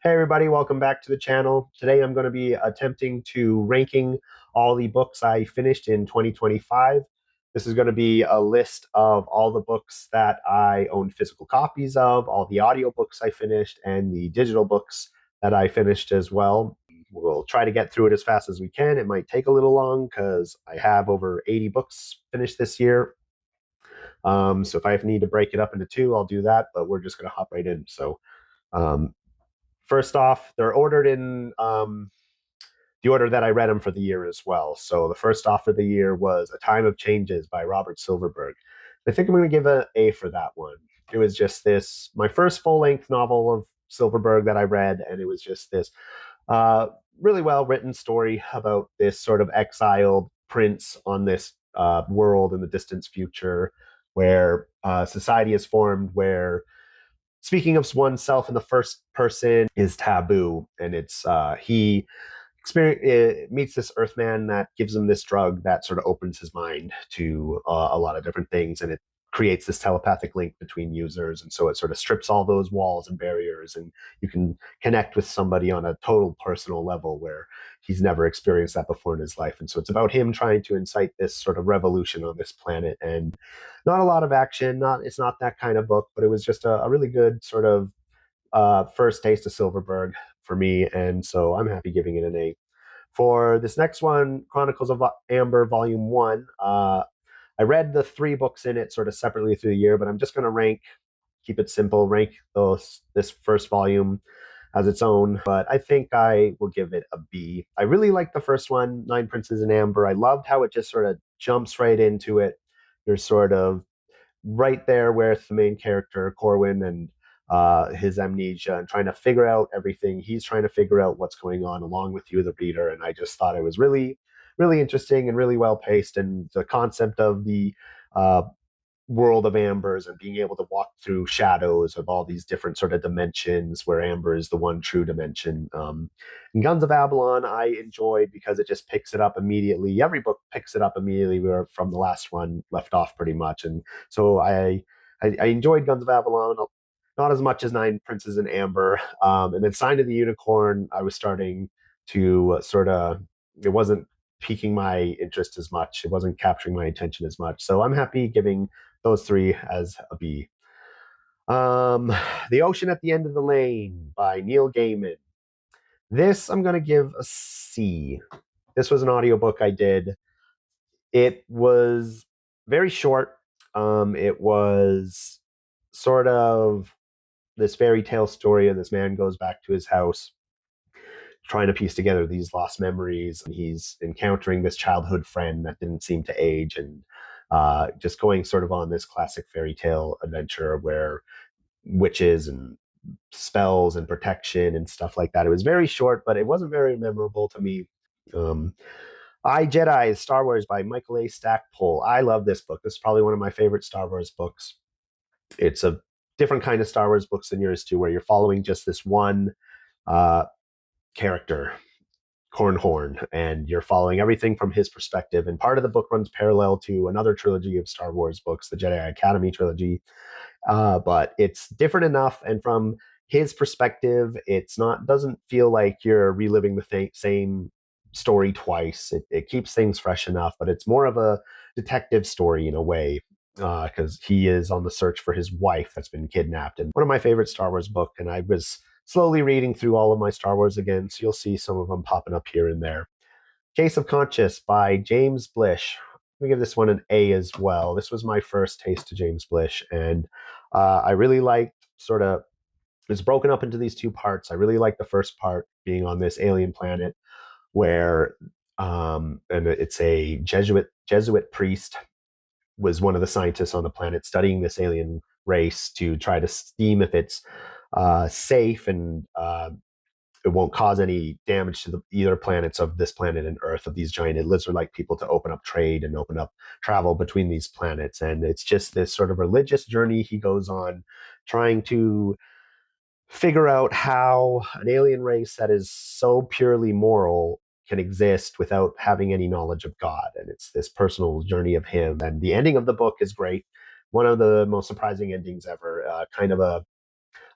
Hey everybody, welcome back to the channel. Today I'm going to be attempting to ranking all the books I finished in 2025. This is going to be a list of all the books that I owned physical copies of, all the audiobooks I finished, and the digital books that I finished as well. We'll try to get through it as fast as we can. It might take a little long because I have over 80 books finished this year. So if I need to break it up into two, I'll do that, but we're just going to hop right in. Um, First off, they're ordered in the order that I read them for the year as well. So the first off of the year was A Time of Changes by Robert Silverberg. I think I'm going to give an A for that one. It was just my first full length novel of Silverberg that I read, and it was just this uh, really well written story about this sort of exiled prince on this world in the distant future where society is formed where speaking of oneself in the first person is taboo, and he meets this Earthman that gives him this drug that sort of opens his mind to a lot of different things, and it creates this telepathic link between users, and so it sort of strips all those walls and barriers, and you can connect with somebody on a total personal level where he's never experienced that before in his life. And so it's about him trying to incite this sort of revolution on this planet, and not a lot of action. Not It's not that kind of book, but it was just a really good sort of first taste of Silverberg for me, and so I'm happy giving it an A. For this next one, Chronicles of Amber Volume 1, I read the three books in it sort of separately through the year, but I'm just going to keep it simple, rank this first volume as its own, but I think I will give it a B. I really liked the first one, Nine Princes in Amber. I loved how it just sort of jumps right into it. You're sort of right there with the main character, Corwin, and his amnesia and trying to figure out everything. He's trying to figure out what's going on along with you, the reader. And I just thought it was really, really interesting and really well paced. And the concept of the uh, world of ambers and being able to walk through shadows of all these different sort of dimensions where amber is the one true dimension. And Guns of Avalon I enjoyed because it just picks it up immediately. Every book picks it up immediately where from the last one left off pretty much. And so I enjoyed Guns of Avalon, not as much as Nine Princes in Amber. And then Sign of the Unicorn I was starting to it wasn't piquing my interest as much. It wasn't capturing my attention as much. So I'm happy giving those three as a B. The Ocean at the End of the Lane by Neil Gaiman. This I'm going to give a C. This was an audiobook I did. It was very short. It was sort of this fairy tale story of this man goes back to his house trying to piece together these lost memories, and he's encountering this childhood friend that didn't seem to age, and just going sort of on this classic fairy tale adventure where witches and spells and protection and stuff like that. It was very short, but it wasn't very memorable to me. I, Jedi Star Wars by Michael A. Stackpole. I love this book. This is probably one of my favorite Star Wars books. It's a different kind of Star Wars books than yours too, where you're following just this one character, Cornhorn, and you're following everything from his perspective. And part of the book runs parallel to another trilogy of Star Wars books, the Jedi Academy trilogy. But it's different enough, and from his perspective, doesn't feel like you're reliving the same story twice. It keeps things fresh enough, but it's more of a detective story in a way, because he is on the search for his wife that's been kidnapped. And one of my favorite Star Wars book, and I was slowly reading through all of my Star Wars again, so you'll see some of them popping up here and there. Case of Conscience by James Blish. Let me give this one an A as well. This was my first taste to James Blish, and I really liked it's broken up into these two parts. I really like the first part being on this alien planet where and it's a Jesuit priest was one of the scientists on the planet studying this alien race to try to steam if it's safe and it won't cause any damage to either planets of this planet and Earth, of these giant lizard-like people, to open up trade and open up travel between these planets. And it's just this sort of religious journey he goes on, trying to figure out how an alien race that is so purely moral can exist without having any knowledge of God. And it's this personal journey of him. And the ending of the book is great. One of the most surprising endings ever.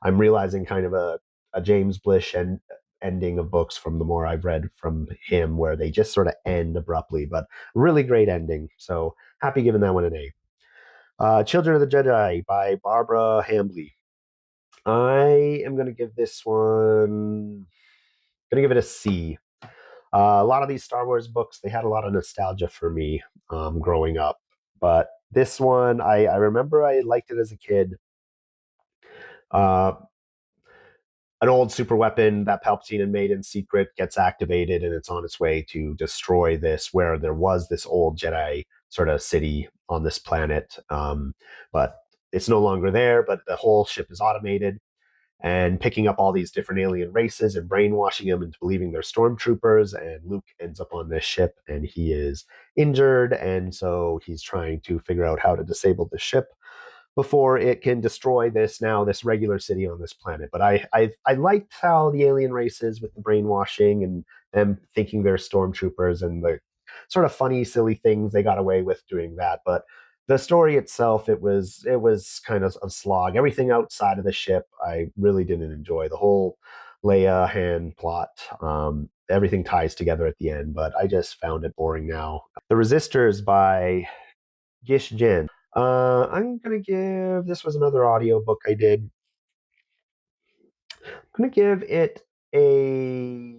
I'm realizing kind of a a James Blish and ending of books from the more I've read from him, where they just sort of end abruptly, but really great ending. So happy giving that one an A. Children of the Jedi by Barbara Hambly. I am going to give this one, going to give it a C. A lot of these Star Wars books, they had a lot of nostalgia for me growing up. But this one, I remember I liked it as a kid. Uh, an old super weapon that Palpatine had made in secret gets activated, and it's on its way to destroy this, where there was this old Jedi sort of city on this planet. But it's no longer there, but the whole ship is automated, and picking up all these different alien races and brainwashing them into believing they're stormtroopers. And Luke ends up on this ship and he is injured. And so he's trying to figure out how to disable the ship before it can destroy this regular city on this planet. But I liked how the alien races with the brainwashing and them thinking they're stormtroopers and the sort of funny, silly things they got away with doing that. But the story itself, it was kind of a slog. Everything outside of the ship, I really didn't enjoy. The whole Leia Han plot, everything ties together at the end, but I just found it boring now. The Resistors by Gish Jen. I'm gonna give this was another audiobook I did. I'm gonna give it a.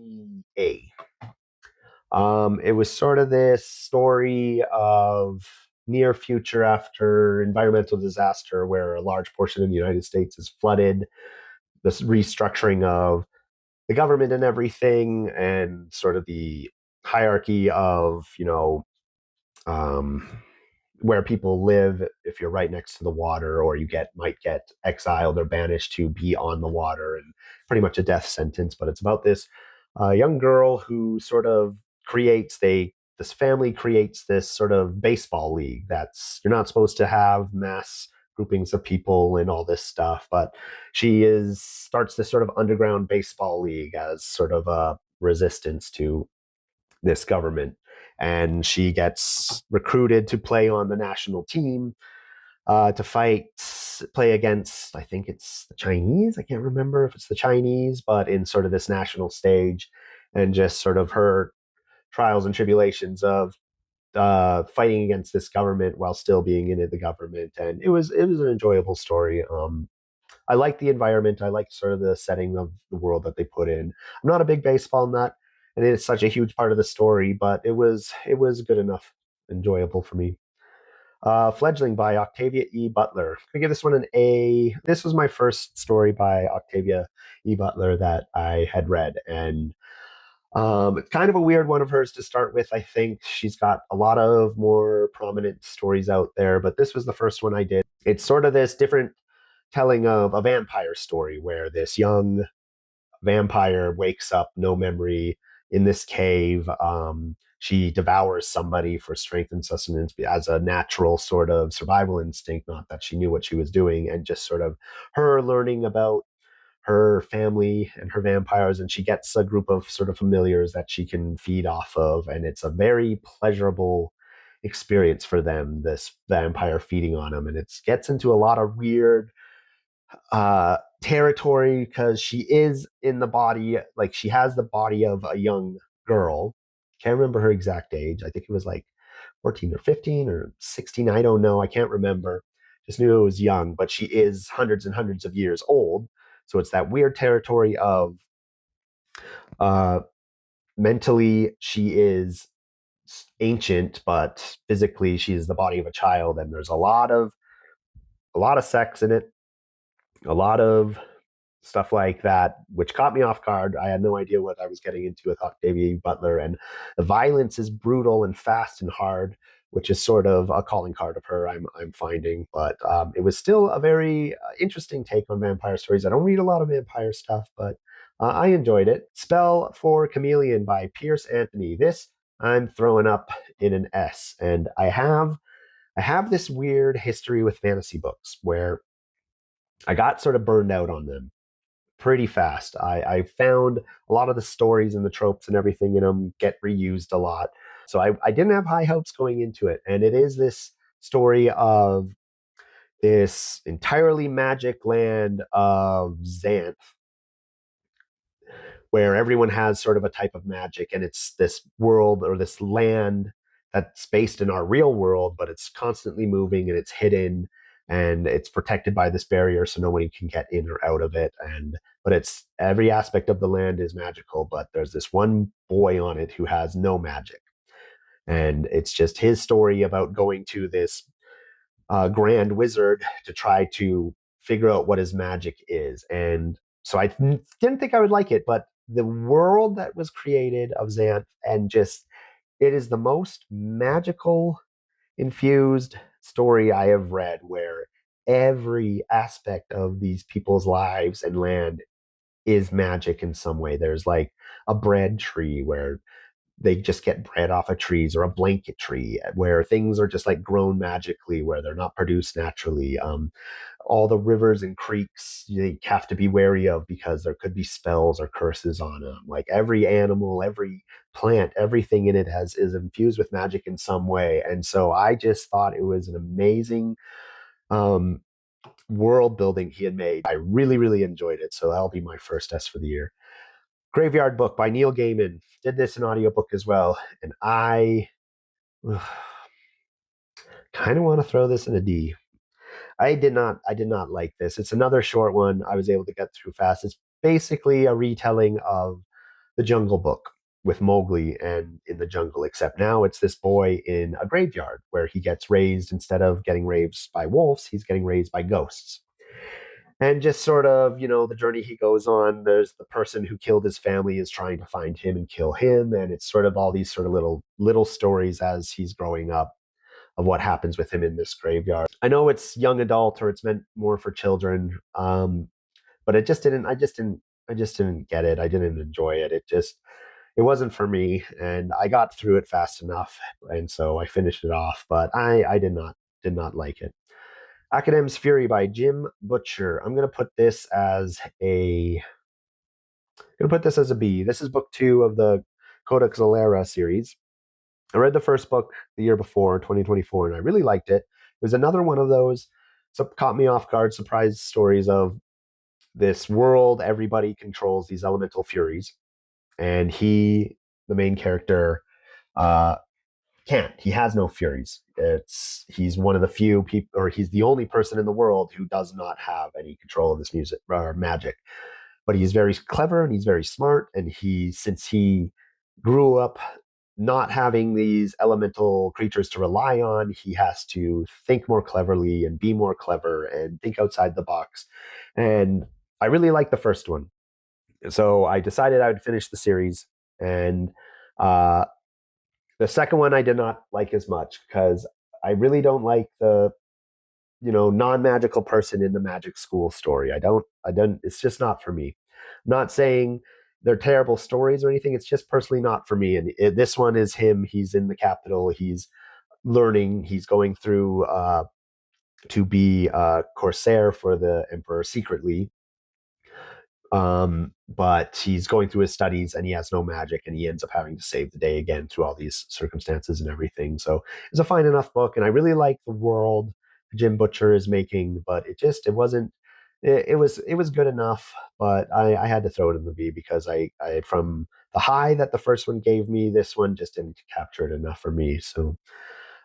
It was sort of this story of near future after environmental disaster where a large portion of the United States is flooded, this restructuring of the government and everything, and sort of the hierarchy of, um, where people live if you're right next to the water, or you might get exiled or banished to be on the water, and pretty much a death sentence. But it's about this young girl who sort of this family creates this sort of baseball league that's you're not supposed to have mass groupings of people and all this stuff, but starts this sort of underground baseball league as sort of a resistance to this government. And she gets recruited to play on the national team, to play against, I think it's the Chinese. I can't remember if it's the Chinese, but in sort of this national stage, and just sort of her trials and tribulations of fighting against this government while still being in the government. And it was an enjoyable story. I like the environment. I like sort of the setting of the world that they put in. I'm not a big baseball nut, and it's such a huge part of the story, but it was good enough, enjoyable for me. Fledgling by Octavia E. Butler. I give this one an A. This was my first story by Octavia E. Butler that I had read, and it's kind of a weird one of hers to start with. I think she's got a lot of more prominent stories out there, but this was the first one I did. It's sort of this different telling of a vampire story where this young vampire wakes up, no memory, in this cave. She devours somebody for strength and sustenance as a natural sort of survival instinct, not that she knew what she was doing, and just sort of her learning about her family and her vampires, and she gets a group of sort of familiars that she can feed off of, and it's a very pleasurable experience for them, this vampire feeding on them. And it gets into a lot of weird territory because she is in the body, like she has the body of a young girl. Can't remember her exact age. I think it was like 14 or 15 or 16. I don't know. I can't remember. Just knew it was young, but she is hundreds and hundreds of years old. So it's that weird territory of uh, mentally she is ancient, but physically she is the body of a child. And there's a lot of sex in it, a lot of stuff like that, which caught me off guard. I had no idea what I was getting into with Octavia Butler, and the violence is brutal and fast and hard, which is sort of a calling card of her. I'm finding, but it was still a very interesting take on vampire stories. I don't read a lot of vampire stuff, but I enjoyed it. Spell for Chameleon by Pierce Anthony. This I'm throwing up in an S, and I have this weird history with fantasy books where I got sort of burned out on them pretty fast. I found a lot of the stories and the tropes and everything in them get reused a lot. So I didn't have high hopes going into it. And it is this story of this entirely magic land of Xanth, where everyone has sort of a type of magic, and it's this world or this land that's based in our real world, but it's constantly moving and it's hidden and it's protected by this barrier so nobody can get in or out of it. And but it's every aspect of the land is magical, but there's this one boy on it who has no magic. And it's just his story about going to this grand wizard to try to figure out what his magic is. And so I didn't think I would like it, but the world that was created of Xanth, and just it is the most magical infused story I have read, where every aspect of these people's lives and land is magic in some way. There's like a bread tree where they just get bread off of trees, or a blanket tree where things are just like grown magically, where they're not produced naturally. All the rivers and creeks you have to be wary of because there could be spells or curses on them. Like every animal, every plant, everything in it has is infused with magic in some way. And so I just thought it was an amazing um, world building he had made. I really, really enjoyed it. So that'll be my first S for the year. Graveyard Book by Neil Gaiman. Did this in audiobook as well. And I kind of want to throw this in a D. I did not like this. It's another short one I was able to get through fast. It's basically a retelling of the Jungle Book with Mowgli and in the jungle, except now it's this boy in a graveyard where he gets raised. Instead of getting raised by wolves, he's getting raised by ghosts. And just sort of, the journey he goes on, there's the person who killed his family is trying to find him and kill him, and it's sort of all these sort of little stories as he's growing up of what happens with him in this graveyard. I know it's young adult, or it's meant more for children, but it just didn't. I just didn't get it. I didn't enjoy it. It wasn't for me, and I got through it fast enough, and so I finished it off. But I did not like it. Academ's Fury by Jim Butcher. I'm gonna put this as a B. This is book 2 of the Codex Alera series. I read the first book the year before, 2024, and I really liked it. It was another one of those caught me off guard surprise stories of this world. Everybody controls these elemental furies, and the main character, uh, can't. He has no furies. He's one of the few people, or he's the only person in the world who does not have any control of this music or magic. But he's very clever and he's very smart. And since he grew up not having these elemental creatures to rely on, he has to think more cleverly and be more clever and think outside the box. And I really like the first one. So I decided I would finish the series. And the second one I did not like as much because I really don't like the non-magical person in the magic school story. I don't it's just not for me. I'm not saying they're terrible stories or anything. It's just personally not for me. And this one is him. He's in the capital. He's learning. He's going through to be a corsair for the emperor secretly. But he's going through his studies and he has no magic, and he ends up having to save the day again through all these circumstances and everything. So it's a fine enough book, and I really like the world Jim Butcher is making, but it wasn't. It was good enough, but I had to throw it in the B because I from the high that the first one gave me, this one just didn't capture it enough for me. So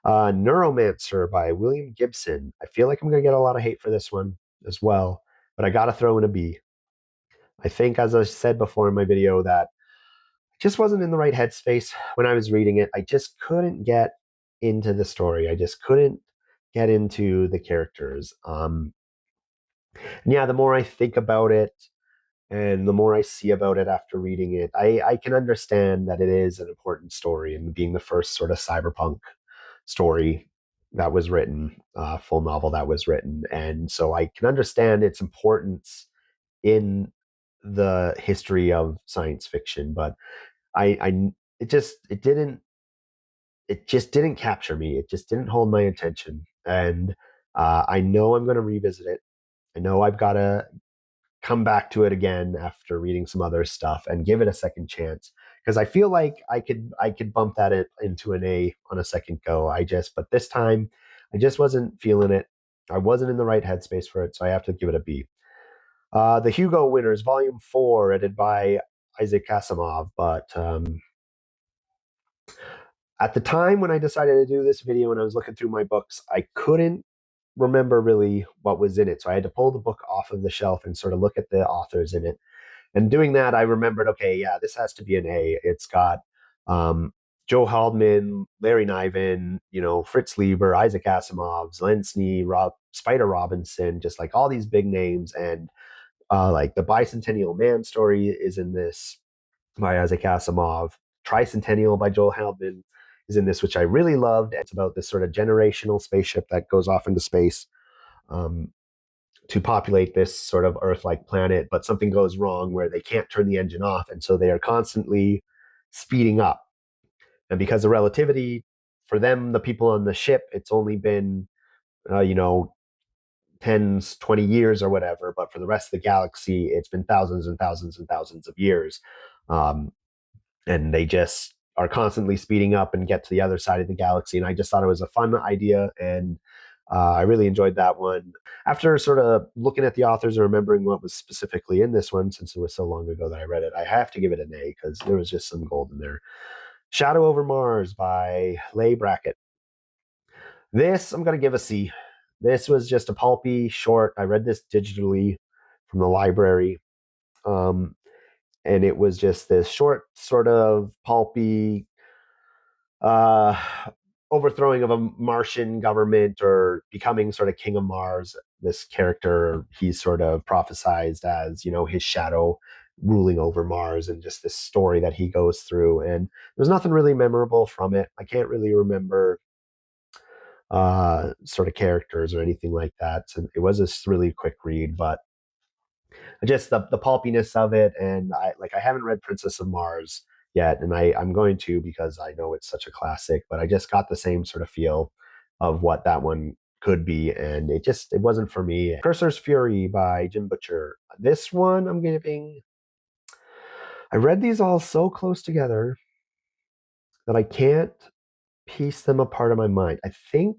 Neuromancer by William Gibson. I feel like I'm gonna get a lot of hate for this one as well, but I gotta throw in a B. I think, as I said before in my video, that I just wasn't in the right headspace when I was reading it. I just couldn't get into the story. I just couldn't get into the characters. And yeah, the more I think about it and the more I see about it after reading it, I can understand that it is an important story, and being the first sort of cyberpunk story that was written, full novel that was written. And so I can understand its importance in the history of science fiction, but I it just didn't capture me. It just didn't hold my attention, and I know I'm going to revisit it. I know I've got to come back to it again after reading some other stuff and give it a second chance, because I feel like I could bump that into an A on a second go. But this time I just wasn't feeling it. I wasn't in the right headspace for it, so I have to give it a B. The Hugo Winners, Volume 4, edited by Isaac Asimov, but at the time when I decided to do this video and I was looking through my books, I couldn't remember really what was in it. So I had to pull the book off of the shelf and sort of look at the authors in it. And doing that, I remembered, okay, yeah, this has to be an A. It's got um, Joe Haldeman, Larry Niven, Fritz Lieber, Isaac Asimov, Len Snee, Spider Robinson, just like all these big names. And like the Bicentennial Man story is in this by Isaac Asimov. Tricentennial by Joel Haldeman is in this, which I really loved. It's about this sort of generational spaceship that goes off into space um, to populate this sort of Earth-like planet, but something goes wrong where they can't turn the engine off, and so they are constantly speeding up. And because of relativity, for them, the people on the ship, it's only been, 10s, 20 years or whatever, but for the rest of the galaxy, it's been thousands and thousands and thousands of years. Um, and they just are constantly speeding up and get to the other side of the galaxy. And I just thought it was a fun idea, and I really enjoyed that one. After sort of looking at the authors and remembering what was specifically in this one, since it was so long ago that I read it, I have to give it an A because there was just some gold in there. Shadow Over Mars by Leigh Brackett. This I'm going to give a C. This was just a pulpy short. I read this digitally from the library. And it was just this short, sort of pulpy uh, overthrowing of a Martian government or becoming sort of king of Mars. This character, he's sort of prophesized as, his shadow ruling over Mars, and just this story that he goes through. And there's nothing really memorable from it. I can't really remember sort of characters or anything like that. So it was a really quick read, but just the pulpiness of it. And I haven't read Princess of Mars yet, and I'm going to because I know it's such a classic, but I just got the same sort of feel of what that one could be, and it wasn't for me. Cursor's Fury by Jim Butcher. This one I'm giving, I read these all so close together that I can't piece them apart in my mind. I think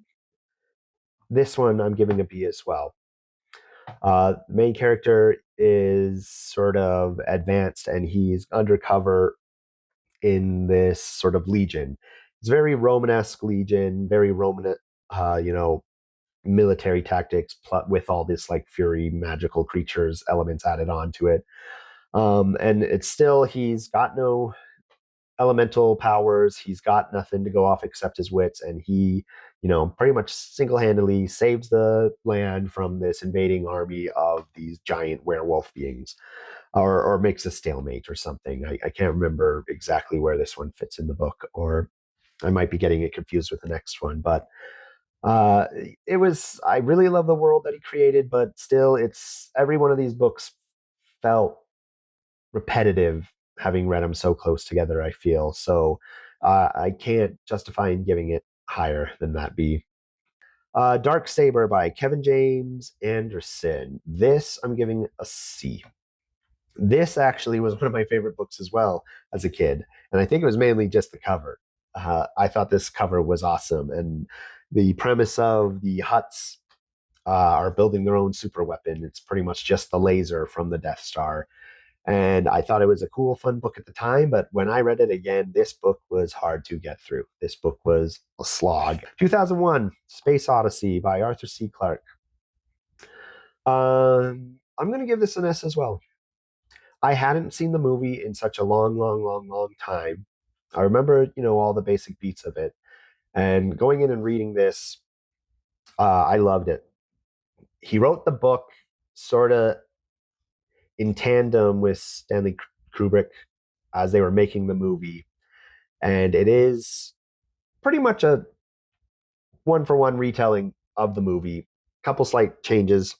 this one I'm giving a B as well. The main character is sort of advanced, and he's undercover in this sort of legion. It's very Romanesque legion, very Roman, military tactics with all this like fury, magical creatures elements added onto it. And it's still, he's got no elemental powers. He's got nothing to go off except his wits, and he, pretty much single-handedly saves the land from this invading army of these giant werewolf beings, or makes a stalemate or something. I can't remember exactly where this one fits in the book, or I might be getting it confused with the next one. But I really love the world that he created, but still, it's every one of these books felt repetitive, having read them so close together, I feel. So I can't justify in giving it higher than that B. Dark Saber by Kevin James Anderson. This I'm giving a C. This actually was one of my favorite books as well as a kid, and I think it was mainly just the cover. I thought this cover was awesome, and the premise of the Hutts are building their own super weapon. It's pretty much just the laser from the Death Star. And I thought it was a cool, fun book at the time, but when I read it again, this book was hard to get through. This book was a slog. 2001, Space Odyssey by Arthur C. Clarke. I'm going to give this an S as well. I hadn't seen the movie in such a long, long, long, long time. I remember, all the basic beats of it. And going in and reading this, I loved it. He wrote the book sort of in tandem with Stanley Kubrick as they were making the movie. And it is pretty much a one-for-one retelling of the movie. A couple slight changes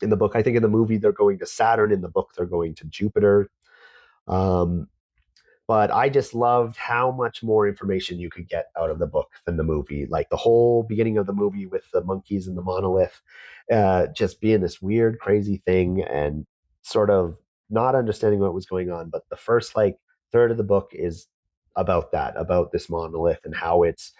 in the book. I think in the movie they're going to Saturn. In the book they're going to Jupiter. But I just loved how much more information you could get out of the book than the movie. Like the whole beginning of the movie with the monkeys and the monolith, just being this weird, crazy thing, and sort of not understanding what was going on. But the first like third of the book is about that, about this monolith and how it's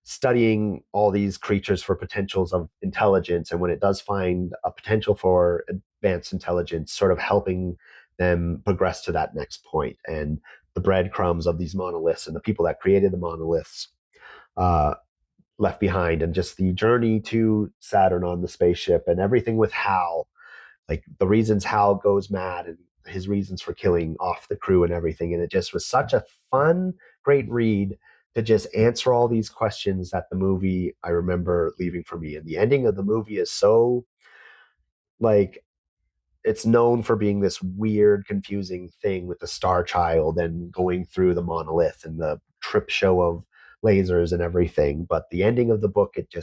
studying all these creatures for potentials of intelligence. And when it does find a potential for advanced intelligence, sort of helping them progress to that next point, and the breadcrumbs of these monoliths and the people that created the monoliths uh, left behind, and just the journey to Saturn on the spaceship and everything with Hal, like the reasons Hal goes mad and his reasons for killing off the crew and everything. And it just was such a fun, great read to just answer all these questions that the movie I remember leaving for me. And the ending of the movie is so like it's known for being this weird, confusing thing with the Star Child and going through the monolith and the trip show of lasers and everything. But the ending of the book, it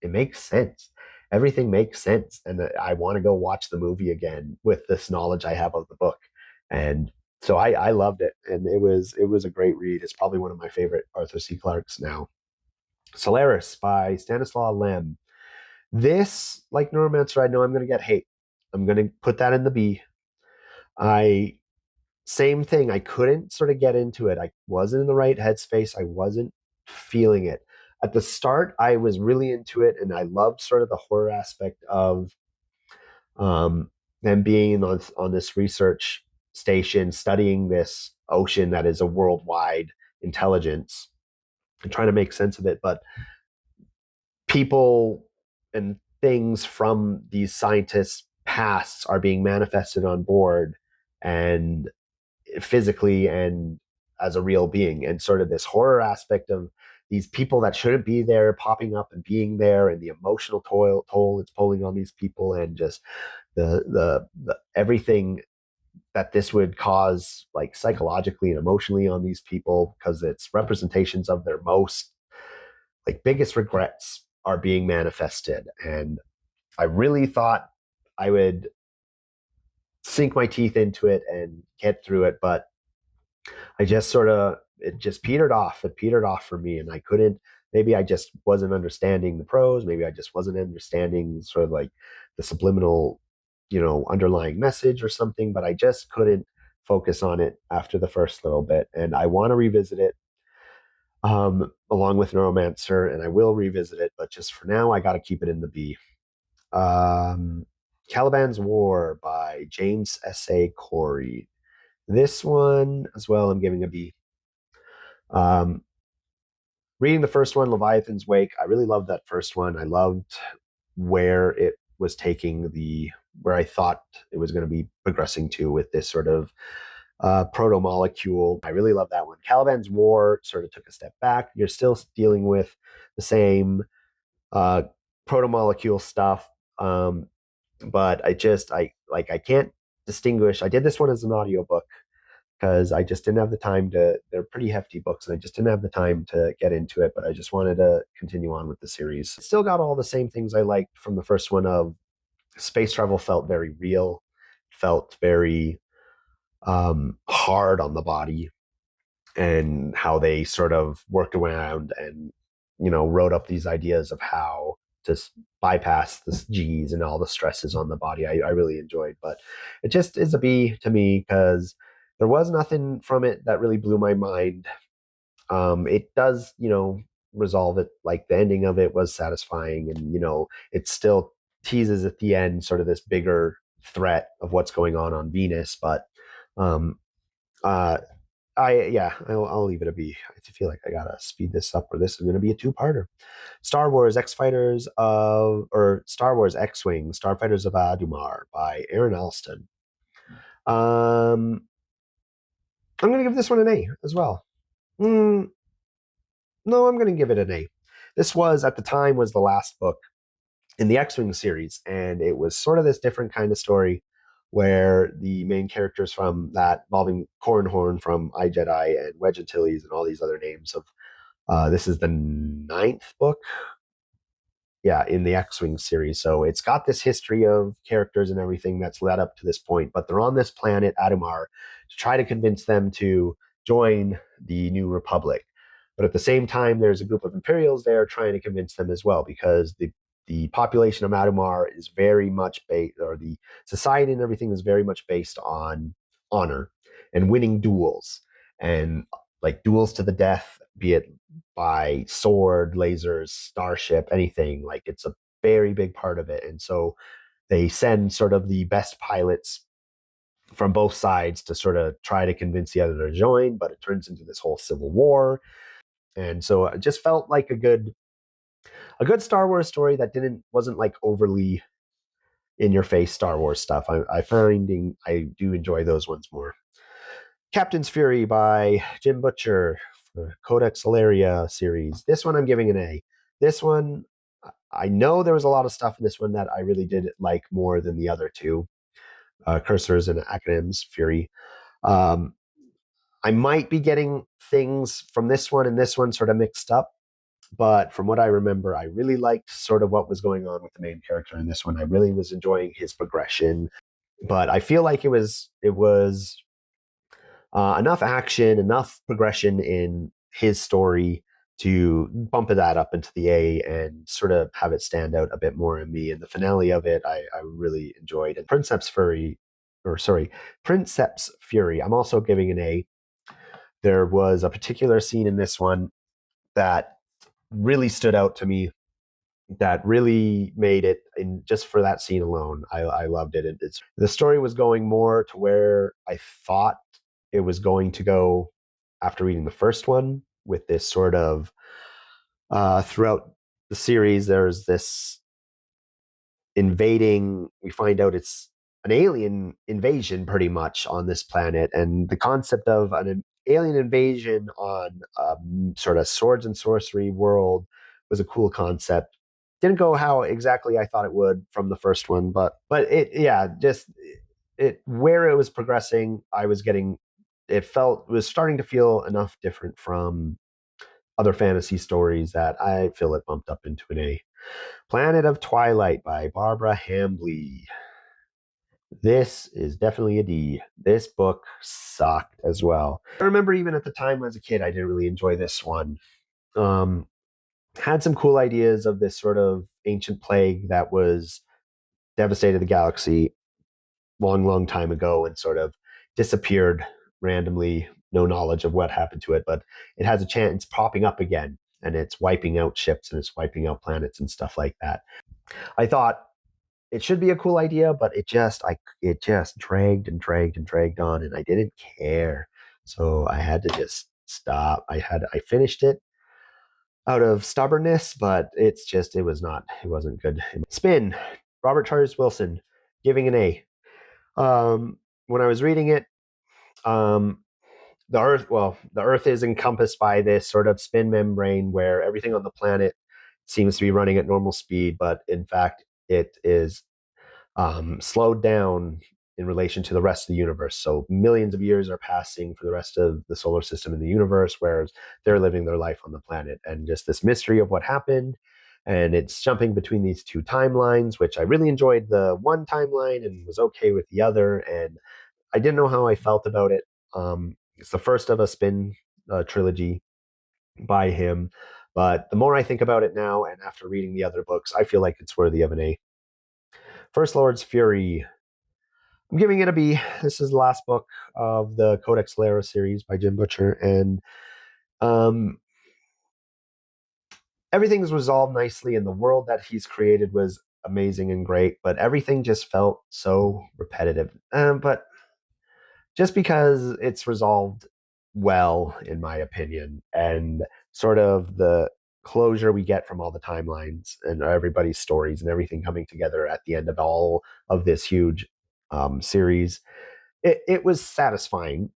makes sense. Everything makes sense, and I want to go watch the movie again with this knowledge I have of the book. And so I loved it, and it was a great read. It's probably one of my favorite Arthur C. Clarke's now. Solaris by Stanislaw Lem. This, like Neuromancer, I know I'm going to get hate. I'm going to put that in the B. I Same thing. I couldn't sort of get into it. I wasn't in the right headspace. I wasn't feeling it. At the start, I was really into it, and I loved sort of the horror aspect of um, them being on this research station, studying this ocean that is a worldwide intelligence and trying to make sense of it. But people and things from these scientists' pasts are being manifested on board, and physically and as a real being, and sort of this horror aspect of these people that shouldn't be there popping up and being there, and the emotional toll it's pulling on these people, and just the everything that this would cause, like psychologically and emotionally, on these people, because it's representations of their most like biggest regrets are being manifested. And I really thought I would sink my teeth into it and get through it, but I just sort of it just petered off. It petered off for me, and I couldn't. Maybe I just wasn't understanding the prose. Maybe I just wasn't understanding sort of like the subliminal, underlying message or something. But I just couldn't focus on it after the first little bit, and I want to revisit it along with Neuromancer, and I will revisit it. But just for now, I got to keep it in the B. Um, Caliban's War by James S.A. Corey. This one as well, I'm giving a B. Um, Reading the first one, Leviathan's Wake, I really loved that first one. I loved where it was taking where I thought it was going to be progressing to with this sort of proto molecule. I really love that one. Caliban's War sort of took a step back. You're still dealing with the same proto molecule stuff, but I can't distinguish. I did this one as an audiobook because I just didn't have the time they're pretty hefty books, and I just didn't have the time to get into it, but I just wanted to continue on with the series. It still got all the same things I liked from the first one. Of space travel felt very real, felt very hard on the body, and how they sort of worked around and, wrote up these ideas of how to bypass the G's and all the stresses on the body. I really enjoyed, but it just is a B to me because there was nothing from it that really blew my mind. It does, resolve it. Like the ending of it was satisfying, and it still teases at the end sort of this bigger threat of what's going on Venus. But um, uh, I'll leave it a B. I feel like I gotta speed this up, or this is going to be a two-parter. Star Wars Star Wars X-Wing, Starfighters of Adumar by Aaron Alston. I'm going to give this one an A as well. No, I'm going to give it an A. This was, at the time, was the last book in the X-Wing series, and it was sort of this different kind of story where the main characters from that, involving Cornhorn from iJedi and Wedge Antilles and all these other names of, this is the ninth book, in the X-Wing series. So it's got this history of characters and everything that's led up to this point, but they're on this planet, Adumar, to try to convince them to join the New Republic. But at the same time, there's a group of Imperials there trying to convince them as well, because the population of Adumar is very much based, or the society and everything is very much based on honor and winning duels, and like duels to the death, be it by sword, lasers, starship, anything. Like it's a very big part of it. And so they send sort of the best pilots from both sides to sort of try to convince the other to join, but it turns into this whole civil war. And so it just felt like a good Star Wars story that wasn't like overly in your face Star Wars stuff. I do enjoy those ones more. Captain's Fury by Jim Butcher, the Codex Hilaria series. This one I'm giving an A. This one, I know there was a lot of stuff in this one that I really did like more than the other two, Cursors and Acronyms Fury. Um, I might be getting things from this one and this one sort of mixed up, but from what I remember, I really liked sort of what was going on with the main character in this one. I really was enjoying his progression, but I feel like it was enough action, enough progression in his story to bump that up into the A and sort of have it stand out a bit more in me. And the finale of it, I really enjoyed. And Princeps Fury, I'm also giving an A. There was a particular scene in this one that really stood out to me, that really made it, and just for that scene alone, I loved it. The story was going more to where I thought it was going to go after reading the first one, with this sort of throughout the series, there's this invading, we find out it's an alien invasion pretty much on this planet, and the concept of an alien invasion on sort of swords and sorcery world was a cool concept. Didn't go how exactly I thought it would from the first one, but it, yeah, just it where it was progressing, I was getting, it was starting to feel enough different from other fantasy stories that I feel it bumped up into an A. Planet of Twilight by Barbara Hambly. This is definitely a D. This book sucked as well. I remember even at the time as a kid, I didn't really enjoy this one. Um, had some cool ideas of this sort of ancient plague that was devastated the galaxy long, long time ago and sort of disappeared randomly. No knowledge of what happened to it, but it has a chance popping up again, and it's wiping out ships and it's wiping out planets and stuff like that. I thought it should be a cool idea, but it just dragged and dragged and dragged on, and I didn't care. So I had to just stop. I finished it out of stubbornness, but it wasn't good. Spin, Robert Charles Wilson, giving an A. When I was reading it, um, the Earth is encompassed by this sort of spin membrane where everything on the planet seems to be running at normal speed, but in fact, it is slowed down in relation to the rest of the universe. So millions of years are passing for the rest of the solar system and the universe, whereas they're living their life on the planet. And just this mystery of what happened. And it's jumping between these two timelines, which I really enjoyed the one timeline and was okay with the other. And I didn't know how I felt about it. It's the first of a spin trilogy by him. But the more I think about it now, and after reading the other books, I feel like it's worthy of an A. First Lord's Fury. I'm giving it a B. This is the last book of the Codex Hilaria series by Jim Butcher, and um, everything's resolved nicely, and the world that he's created was amazing and great, but everything just felt so repetitive. But just because it's resolved well, in my opinion, and sort of the closure we get from all the timelines and everybody's stories and everything coming together at the end of all of this huge series, it was satisfying.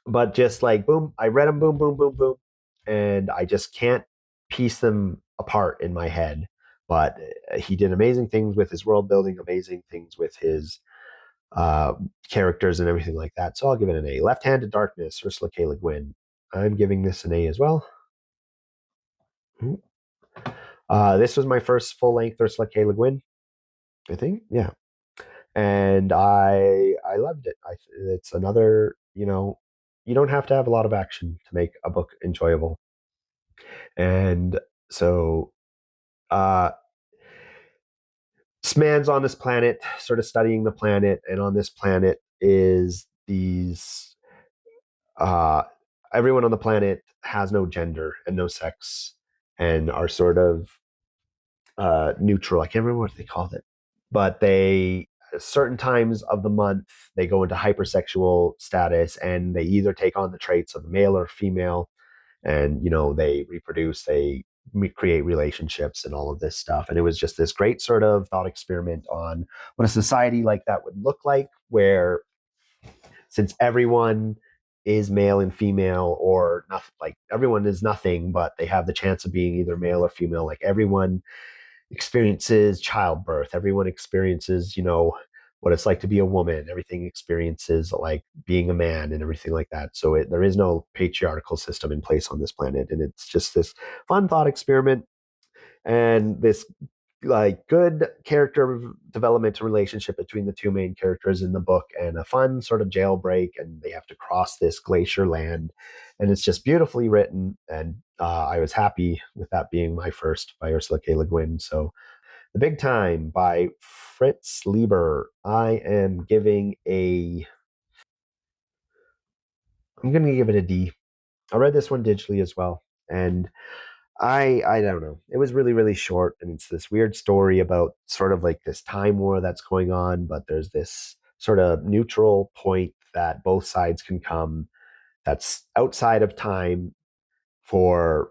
But just like boom, I read them, boom, boom, boom, boom, and I just can't piece them apart in my head. But he did amazing things with his world building, amazing things with his uh, characters and everything like that. So I'll give it an A. Left-Handed Darkness, Ursula K. Le Guin. I'm giving this an A as well. This was my first full-length Ursula K. Le Guin, I think. Yeah, and I loved it. It's another, you don't have to have a lot of action to make a book enjoyable, and so uh, this man's on this planet, sort of studying the planet, and on this planet is these uh, everyone on the planet has no gender and no sex and are sort of neutral. I can't remember what they called it, but they certain times of the month they go into hypersexual status, and they either take on the traits of the male or female, and they reproduce, they create relationships and all of this stuff. And it was just this great sort of thought experiment on what a society like that would look like, where since everyone is male and female, or not, like everyone is nothing, but they have the chance of being either male or female. Like everyone experiences childbirth, everyone experiences what it's like to be a woman, everything experiences like being a man and everything like that. So there is no patriarchal system in place on this planet, and it's just this fun thought experiment and this like good character development relationship between the two main characters in the book, and a fun sort of jailbreak, and they have to cross this glacier land, and it's just beautifully written. And I was happy with that being my first by Ursula K. Le Guin. So The Big Time by Fritz Lieber, I'm going to give it a D. I read this one digitally as well, and I don't know. It was really, really short, and it's this weird story about sort of like this time war that's going on, but there's this sort of neutral point that both sides can come that's outside of time for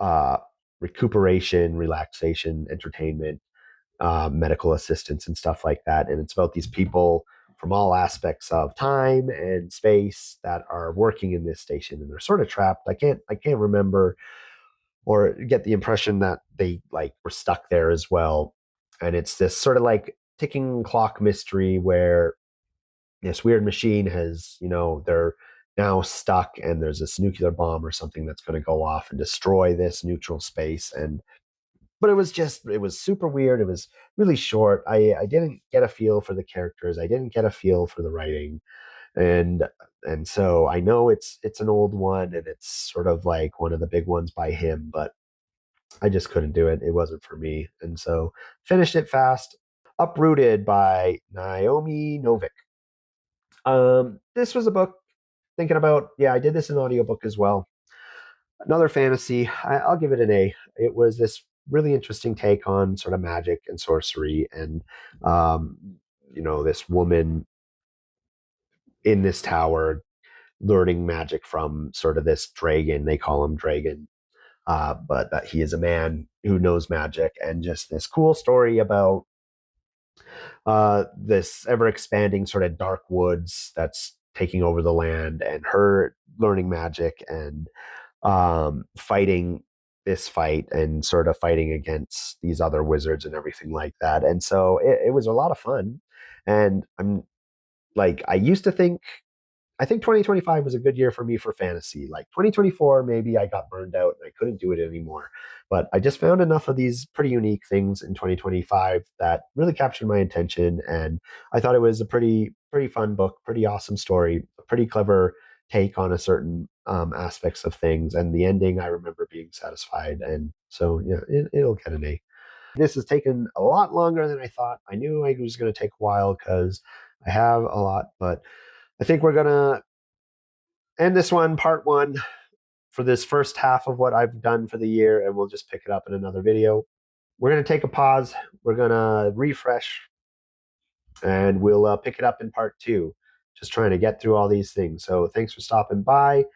uh, recuperation, relaxation, entertainment, medical assistance, and stuff like that. And it's about these people from all aspects of time and space that are working in this station, and they're sort of trapped. I can't remember or get the impression that they like were stuck there as well. And it's this sort of like ticking clock mystery where this weird machine has, they're now stuck, and there's this nuclear bomb or something that's going to go off and destroy this neutral space. And but it was super weird. It was really short. I didn't get a feel for the characters. I didn't get a feel for the writing. And so I know it's an old one, and it's sort of like one of the big ones by him, but I just couldn't do it. It wasn't for me. And so finished it fast. Uprooted by Naomi Novik. This was a book thinking about, yeah, I did this in audiobook as well. Another fantasy. I'll give it an A. It was this really interesting take on sort of magic and sorcery, and um, this woman in this tower learning magic from sort of this dragon. They call him Dragon, but that he is a man who knows magic, and just this cool story about this ever expanding sort of dark woods that's taking over the land, and her learning magic and fighting this fight, and sort of fighting against these other wizards and everything like that. And so it was a lot of fun. And I used to think, I think 2025 was a good year for me for fantasy. Like 2024, maybe I got burned out and I couldn't do it anymore. But I just found enough of these pretty unique things in 2025 that really captured my attention. And I thought it was a pretty, pretty fun book, pretty awesome story, a pretty clever take on a certain aspects of things. And the ending, I remember being satisfied. And so, yeah, it'll get an A. This has taken a lot longer than I thought. I knew it was going to take a while because I have a lot, but I think we're going to end this one, part one, for this first half of what I've done for the year, and we'll just pick it up in another video. We're going to take a pause. We're going to refresh, and we'll pick it up in part two, just trying to get through all these things. So thanks for stopping by.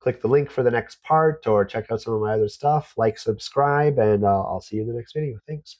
Click the link for the next part, or check out some of my other stuff. Like, subscribe, and I'll see you in the next video. Thanks.